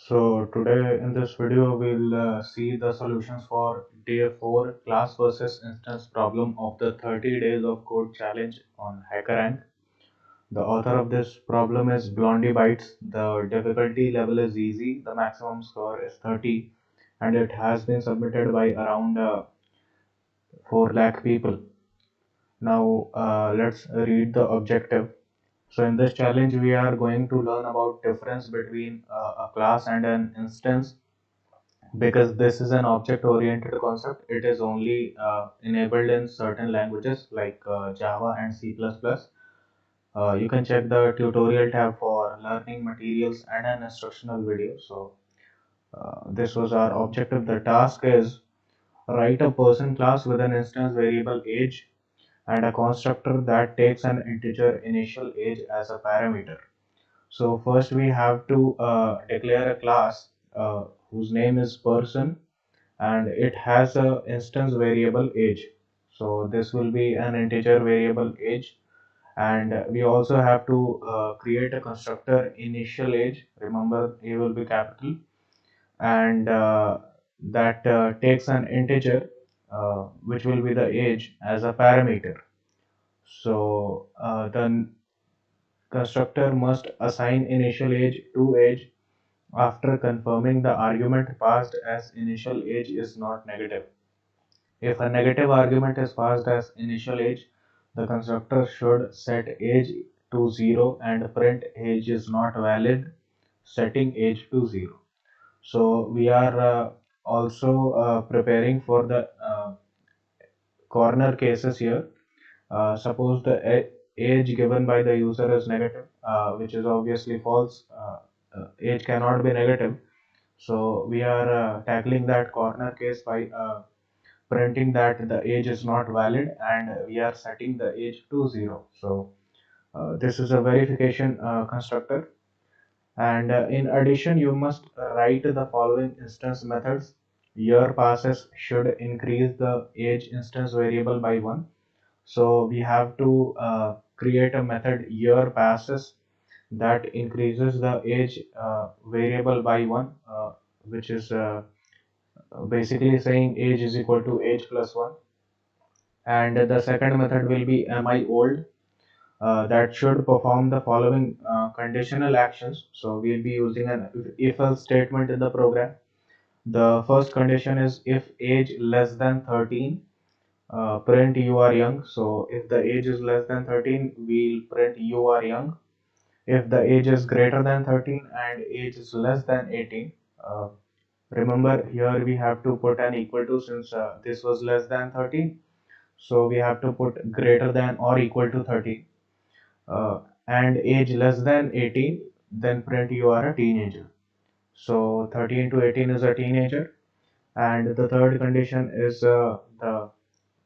So today in this video we'll see the solutions for day 4 class versus instance problem of the 30 days of code challenge on Hackerrank. The author of this problem is Blondie Bytes. The difficulty level is easy. The maximum score is 30 and it has been submitted by around 4 lakh people. Now let's read the objective. So in this challenge we are going to learn about difference between a class and an instance. Because this is an object oriented concept, it is only enabled in certain languages like Java and C++. You can check the tutorial tab for learning materials and an instructional video. So this was our objective. The task is write a person class with an instance variable age and a constructor that takes an integer initial age as a parameter. So first we have to declare a class whose name is person, and it has a instance variable age. So this will be an integer variable age, and we also have to create a constructor initial age. Remember, a will be capital, and that takes an integer which will be the age as a parameter. So the constructor must assign initial age to age after confirming the argument passed as initial age is not negative. If a negative argument is passed as initial age, the constructor should set age to 0 and print age is not valid, setting age to 0. So we are also preparing for the corner cases here. Suppose the age given by the user is negative, which is obviously false. Age cannot be negative. So we are tackling that corner case by printing that the age is not valid and we are setting the age to 0. So this is a verification constructor, and in addition you must write the following instance methods. Year passes should increase the age instance variable by 1. So we have to create a method year passes that increases the age variable by 1, which is basically saying age is equal to age plus 1. And the second method will be am I old, that should perform the following conditional actions. So we'll be using an if else statement in the program. The first condition is if age less than 13, print you are young. So if the age is less than 13, we'll print you are young. If the age is greater than 13 and age is less than 18, remember here we have to put an equal to, since this was less than 13, so we have to put greater than or equal to 13. And age less than 18, then print you are a teenager. So 13 to 18 is a teenager. And the third condition is the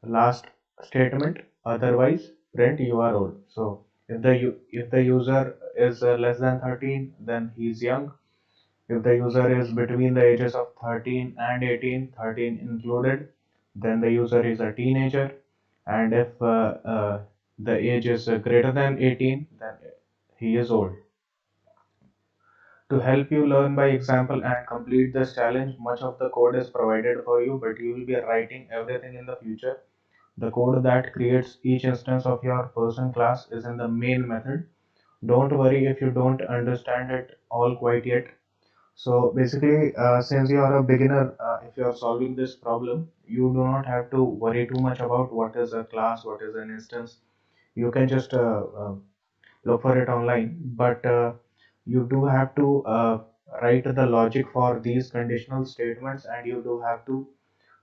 last statement, otherwise print you are old. So if the user is less than 13, then he's young. If the user is between the ages of 13 and 18, 13 included, then the user is a teenager. And if the age is greater than 18, then he is old. To help you learn by example and complete this challenge, much of the code is provided for you, but you will be writing everything in the future. The code that creates each instance of your person class is in the main method. Don't worry if you don't understand it all quite yet. So basically, since you are a beginner, if you are solving this problem, you do not have to worry too much about what is a class, what is an instance. You can just look for it online, but you do have to write the logic for these conditional statements, and you do have to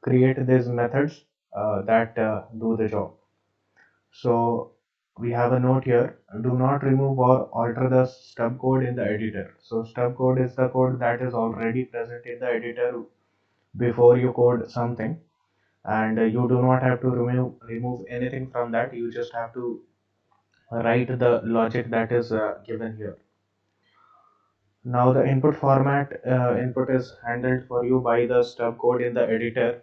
create these methods that do the job. So we have a note here: do not remove or alter the stub code in the editor. So stub code is the code that is already present in the editor before you code something, and you do not have to remove anything from that. You just have to write the logic that is given here. Now the input format, input is handled for you by the stub code in the editor.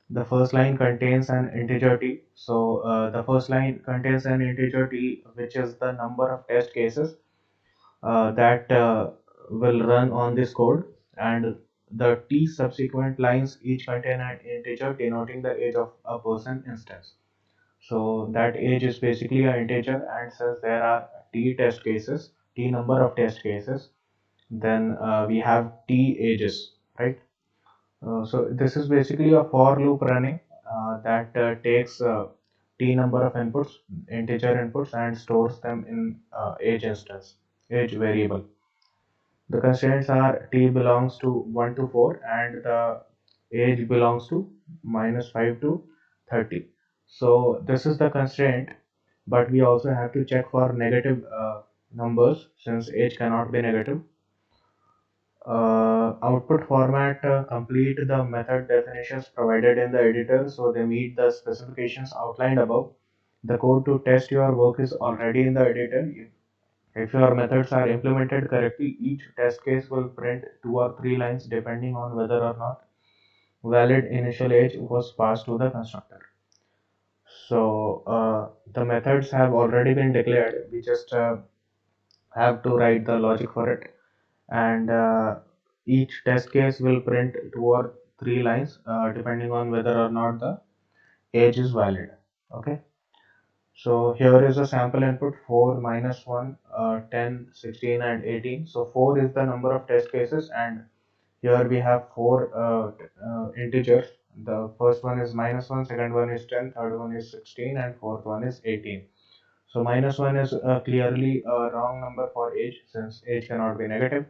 The first line contains an integer t. So the first line contains an integer t, which is the number of test cases that will run on this code. and the t subsequent lines each contain an integer denoting the age of a person instance. So that age is basically an integer, and since there are t test cases, t number of test cases, then we have t ages, right? So this is basically a for loop running that takes t number of inputs, integer inputs, and stores them in age instance, age variable. The constraints are t belongs to 1 to 4 and the age belongs to -5 to 30. So this is the constraint, but we also have to check for negative numbers since age cannot be negative. Output format complete the method definitions provided in the editor so they meet the specifications outlined above. The code to test your work is already in the editor. If your methods are implemented correctly, each test case will print 2 or 3 lines depending on whether or not valid initial age was passed to the constructor. So the methods have already been declared. We just have to write the logic for it, and each test case will print 2 or 3 lines depending on whether or not the age is valid. Okay. So here is a sample input 4, -1, 10, 16 and 18. So 4 is the number of test cases, and here we have 4 integers. The first one is -1, second one is 10, third one is 16 and fourth one is 18. So -1 is clearly a wrong number for age since age cannot be negative.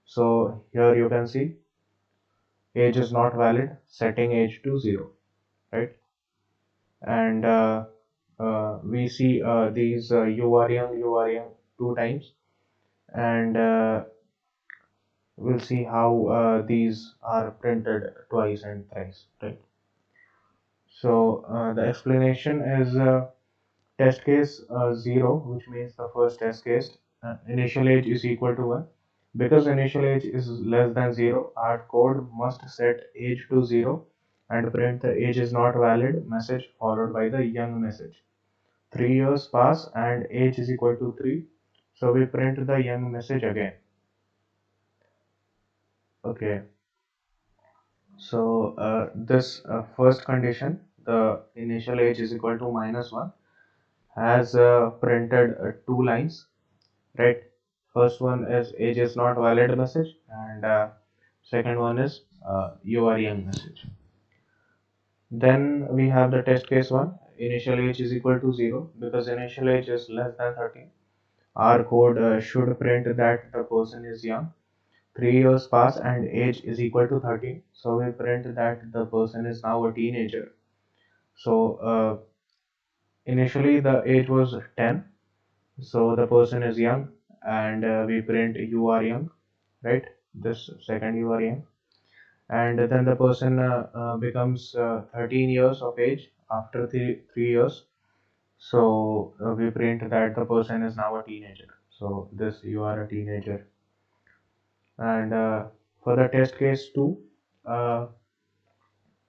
So here you can see age is not valid, setting age to 0, right? And we see these you are young 2 times, and we'll see how these are printed twice and thrice, right? So the explanation is test case 0, which means the first test case, initial age is equal to 1. Because initial age is less than 0, our code must set age to 0 and print the age is not valid message followed by the young message. 3 years pass and age is equal to 3, so we print the young message again. Okay, so this first condition, the initial age is equal to -1, has printed 2 lines, right? First one is age is not valid message, and second one is you are young message. Then we have the test case one, initial age is equal to 0 because initial age is less than 13. Our code should print that the person is young. 3 years pass and age is equal to 13, so we print that the person is now a teenager. So initially the age was 10, so the person is young, and we print you are young, right? This second you are young, and then the person becomes 13 years of age after 3 years. So we print that the person is now a teenager. So this you are a teenager. And for the test case 2, uh,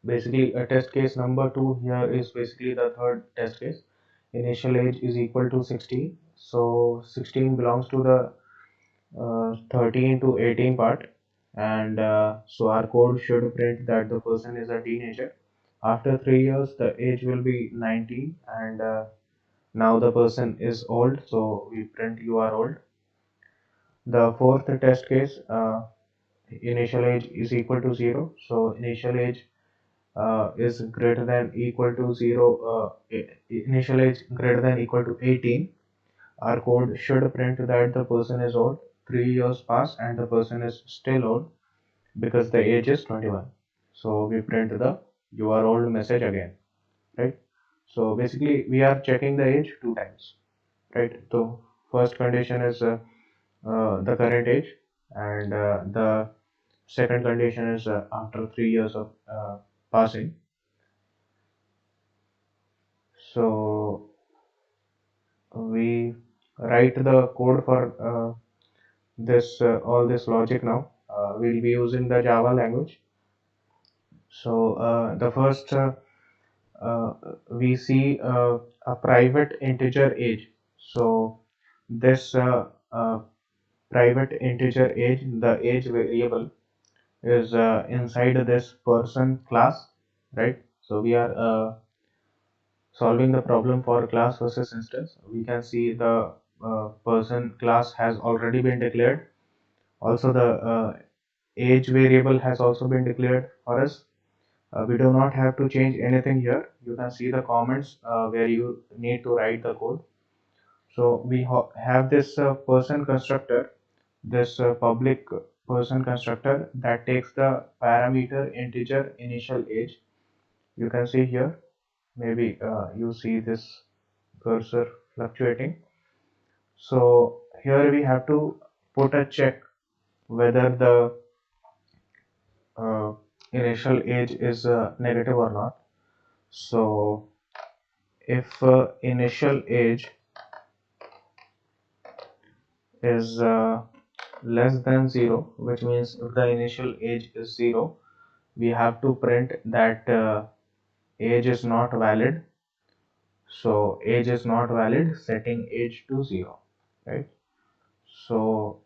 basically a test case number 2 here is basically the third test case. Initial age is equal to 16. So 16 belongs to the 13 to 18 part, and so our code should print that the person is a teenager. After 3 years the age will be 19, and now the person is old, so we print you are old. The fourth test case, initial age is equal to 0, so initial age is greater than equal to 0, initial age greater than equal to 18. Our code should print that the person is old. 3 years pass and the person is still old because the age is 21. So we print the you are old message again, right? So basically we are checking the age 2 times, right? So first condition is the current age, and the second condition is after 3 years of passing. So we write the code for this all this logic now. We'll be using the Java language. So the first uh, we see a private integer age. So this private integer age, the age variable, is inside this person class, right? So we are solving the problem for class versus instance. We can see the person class has already been declared. Also, the age variable has also been declared for us. We do not have to change anything here. You can see the comments where you need to write the code. So we have this person constructor, this public person constructor that takes the parameter integer initial age. You can see here, maybe you see this cursor fluctuating. So here we have to put a check whether the uh, initial age is negative or not. So if initial age is less than 0, which means if the initial age is 0, we have to print that age is not valid. So age is not valid, setting age to 0, right? So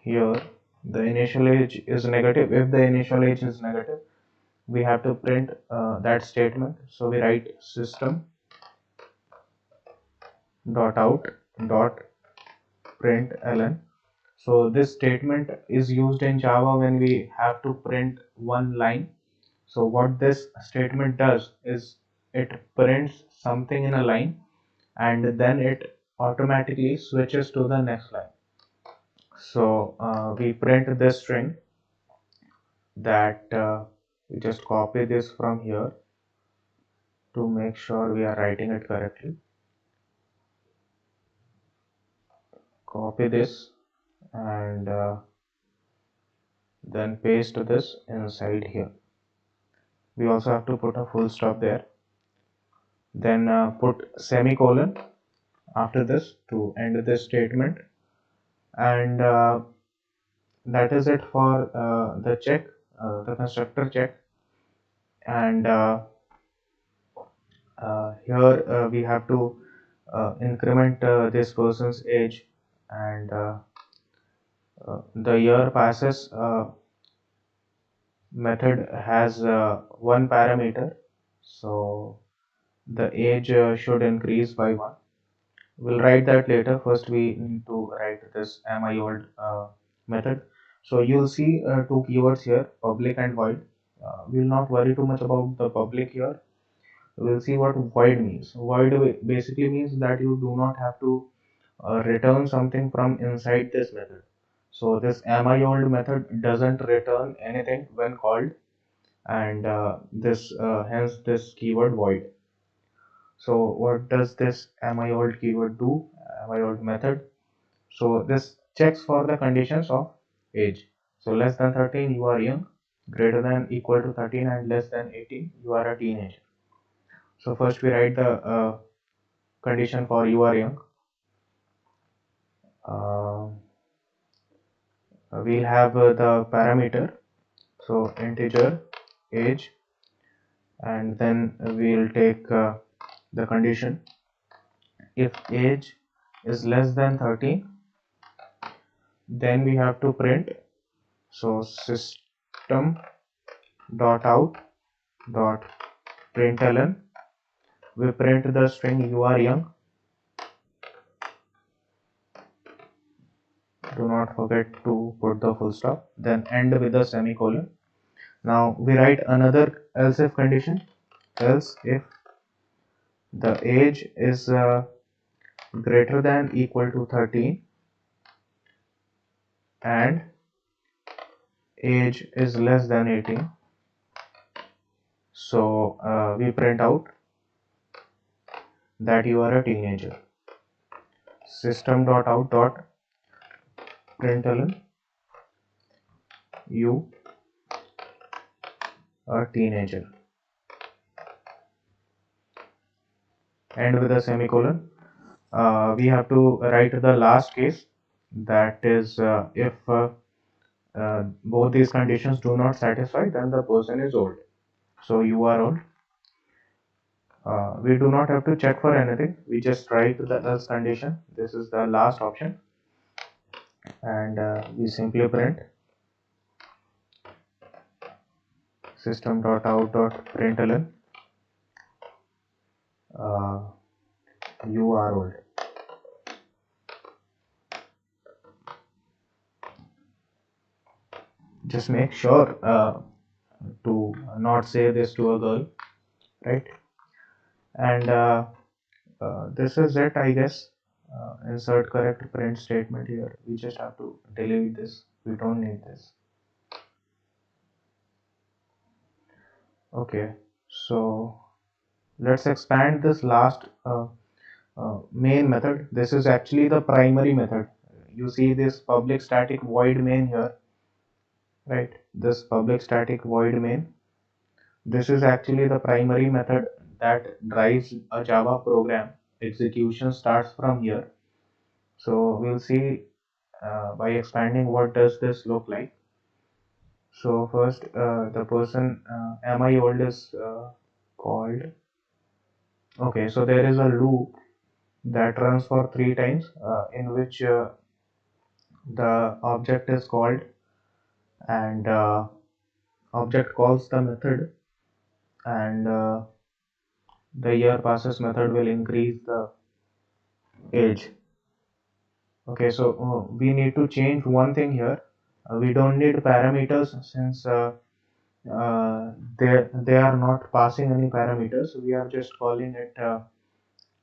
here the initial age is negative. If the initial age is negative, we have to print that statement. So we write system dot out dot println. So this statement is used in Java when we have to print one line. So what this statement does is it prints something in a line and then it automatically switches to the next line. So we print this string that we just copy this from here to make sure we are writing it correctly. Copy this and then paste this inside here. We also have to put a full stop there, then put semicolon after this to end this statement, and that is it for the check, the constructor check. And here we have to increment this person's age, and the year passes method has one parameter, so the age should increase by 1. We'll write that later. First we need to write this am I old method. So you'll see two keywords here, public and void. We'll not worry too much about the public here. We'll see what void means. Void basically means that you do not have to return something from inside this method. So this am I old method doesn't return anything when called, and this hence this keyword void. So what does this am I old keyword do? Am I old method. So this checks for the conditions of age. So less than 13 you are young, greater than equal to 13 and less than 18 you are a teenager. So first we write the condition for you are young. Uh, we'll have the parameter, so integer age, and then we'll take the condition. If age is less than 13, then we have to print, so system dot out dot println. We print the string you are young. Do not forget to put the full stop, then end with a semicolon. Now we write another else if condition. Else if the age is greater than equal to 13 and age is less than 18. So we print out that you are a teenager. System.out.println you a teenager. End with a semicolon. We have to write the last case, that is if both these conditions do not satisfy, then the person is old. So you are old. We do not have to check for anything, we just write the else condition. This is the last option, and we simply print system.out.println you are old. Just make sure to not say this to a girl, right? And this is it, I guess. Insert correct print statement here. We just have to delete this. We don't need this. Okay, so let's expand this last main method. This is actually the primary method. You see this public static void main here, right? This public static void main. This is actually the primary method that drives a Java program. Execution starts from here. So we'll see by expanding what does this look like. So first the person am I old is called. Okay, so there is a loop that runs for 3 times in which the object is called and object calls the method and the year passes method will increase the age. Okay, so we need to change one thing here. We don't need parameters since they are not passing any parameters. We are just calling it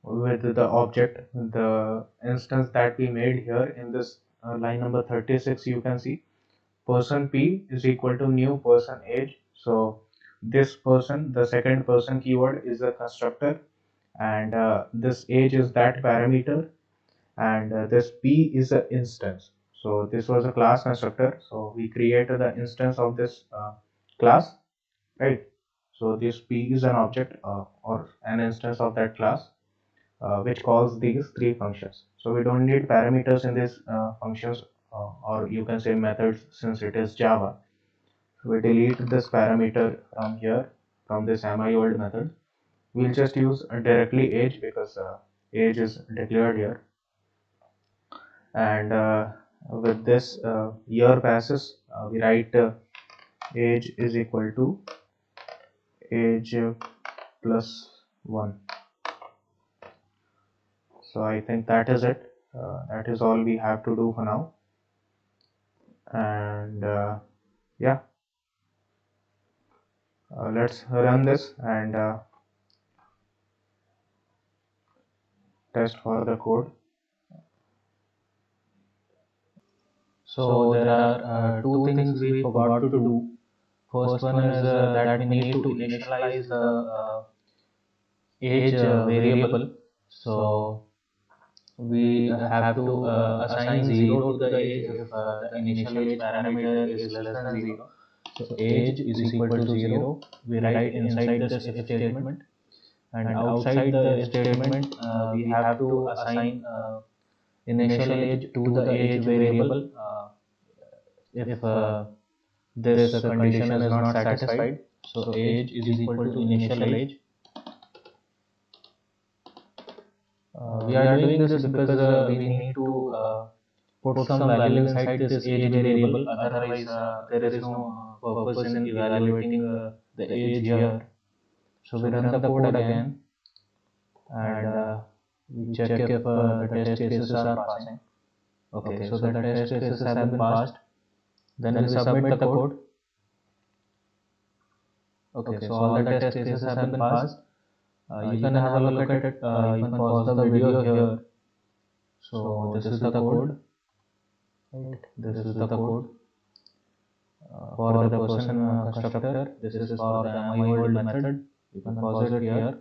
with the object, the instance that we made here in this line number 36. You can see person p is equal to new person age. So this person, the second person keyword, is a constructor and this age is that parameter and this p is an instance. So this was a class constructor, so we created the instance of this class, right? So this p is an object or an instance of that class which calls these 3 functions. So we don't need parameters in these functions or you can say methods since it is Java. So we delete this parameter from here, from this amiold method. We'll just use directly age because age is declared here. And with this year passes, we write age is equal to age plus 1. So I think that is it. That is all we have to do for now. And yeah, let's run this and test for the code. So there are two things we forgot to do. First one is that we need to initialize the age variable. So we have to assign 0 to the age if the initial age parameter is less than 0. So age is equal to 0. We write inside this if statement, and outside the if statement we have to assign initial age to the age variable if this condition is not satisfied. So age is equal to initial age. We are doing this because we need to put some value inside this age variable. Otherwise, there is no purpose in evaluating the age here. So we run the code again and we check if the test cases are passing. Okay, so the test cases have been passed. Then we submit the code. Okay, so all the test cases have been passed. You can have a look at it. You can pause the video here. So this is the code. Right. This is the code for the person constructor. This is for the my method. You can pause it here,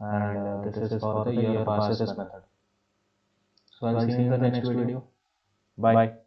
and this is for the year passes method. So I'll see you in the next video. Bye.